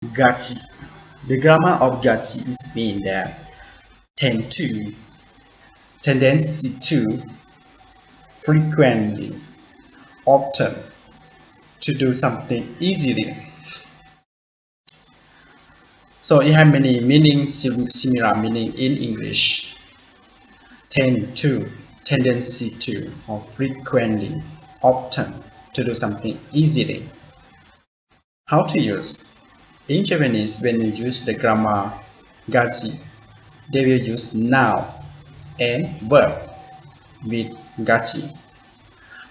Gachi. The grammar of Gachi is mean that tend to, tendency to, frequently, often, to do something easily. So it has many meanings, similar meaning in English. Tend to, tendency to, or frequently, often, to do something easily. How to use? In Japanese, when you use the grammar gachi, they will use noun and verb with gachi.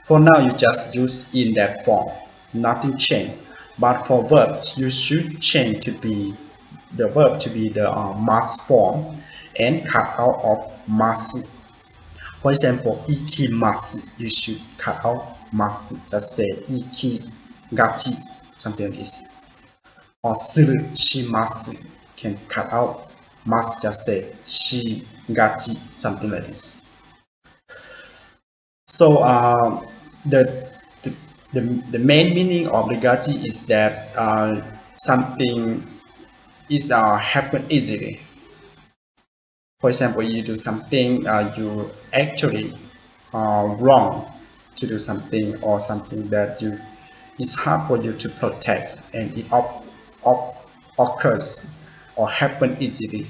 For now, you just use in that form, nothing changed. But for verbs, you should change to be the verb to be the mass form and cut out of masu. For example, ikimasu, you should cut out masu, just say ikigachi, something like this. Or suru shimasu, can cut out must, just say shigachi, something like this. So the main meaning of the gachi is that something is happen easily. For example, you do something you actually wrong to do something, or something that you it's hard for you to protect, and it occurs or happen easily.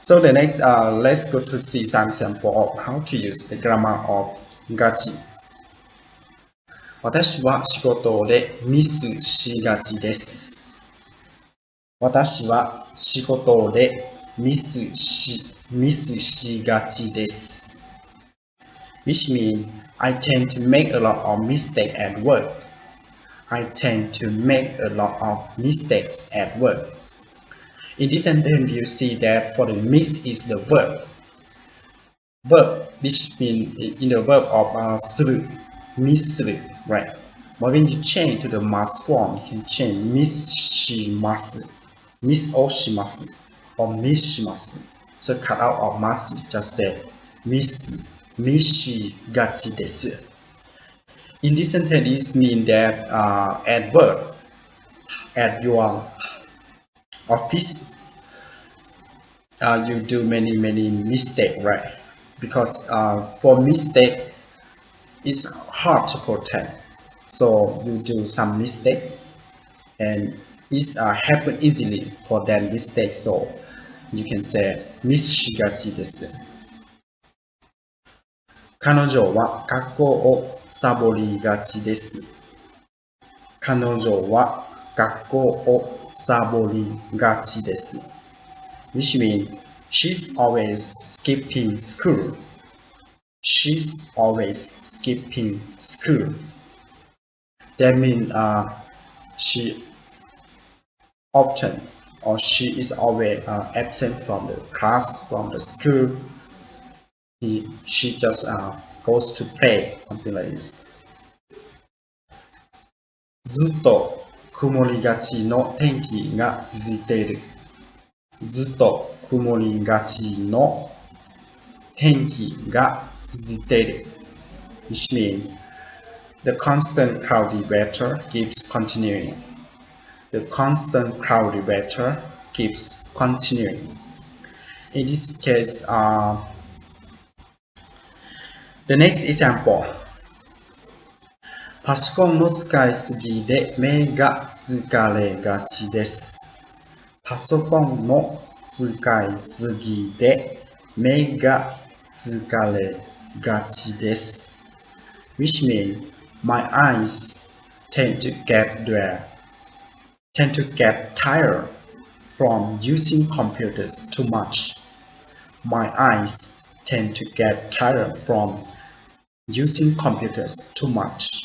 So the next, let's go to see some sample of how to use the grammar of gachi. 私は仕事でミスしがちです。私は仕事でミスしがちです。Which means I tend to make a lot of mistakes at work. I tend to make a lot of mistakes at work. In this sentence, you see that for the miss is the verb. Verb, which means in the verb of suru, misuru, right? But when you change to the mass form, you can change mishimasu, miss or shimasu, or mishimasu. So cut out of masu, just say mishigachi desu. In this sentence, it means that at work, at your office, you do many mistakes, right? Because for mistake, it's hard to protect. So you do some mistake, and it happen easily for that mistake. So you can say mishigachi desu. 彼女は学校をサボりがちです。彼女は学校をサボりがちです。Which means she's always skipping school. She's always skipping school. That means she often, or she is always absent from the class, from the school. She just goes to play, something like this. ずっと曇りがちの天気が続いている。ずっと曇りがちの天気が続いている。Which means the constant cloudy weather keeps continuing. The constant cloudy weather keeps continuing. In this case, the next example. パソコンの使いすぎで目が疲れがちです。パソコンの使いすぎで目が疲れがちです。Which means my eyes tend to get tired from using computers too much. My eyes tend to get tired from using computers too much.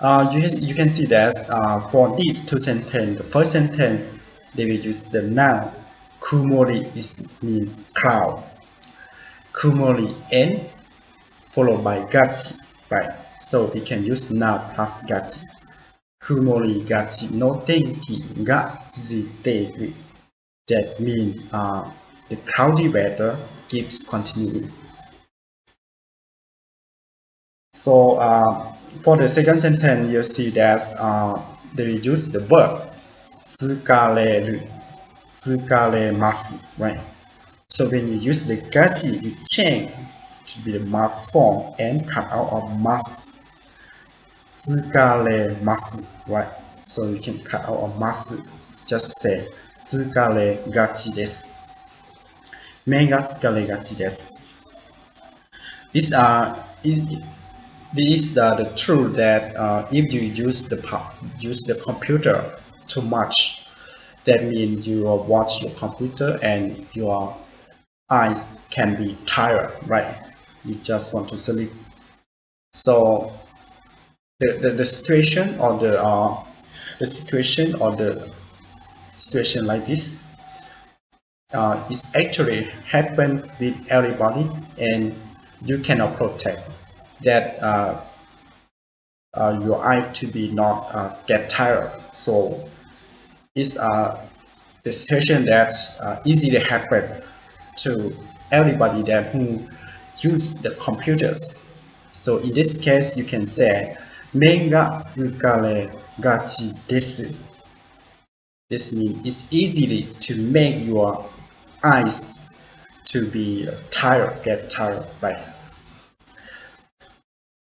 You can see that for these two sentences, the first sentence they will use the noun. Kumori is mean cloud. Kumori and followed by gachi, right? So we can use noun plus gachi. Kumori gachi no tenki ga tsuzuite. That means the cloudy weather keeps continuing. So for the second sentence, you see that they use the verb 疲れる tsukaremasu, right? So when you use the gachi, you change to be the mas form and cut out of mas. Tsukaremasu, right? So you can cut out of masu. Just say tsukare gachi desu. Men ga tsukare gachi desu. These are the truth that if you use the computer too much, that means you watch your computer and your eyes can be tired, right? You just want to sleep. So the situation or the situation like this is actually happen with everybody, and you cannot protect that your eye to be not get tired. So it's the situation that's easily happen to everybody that who use the computers. So in this case, you can say men ga tsukare gachi desu. This means it's easily to make your eyes to be tired, get tired, right?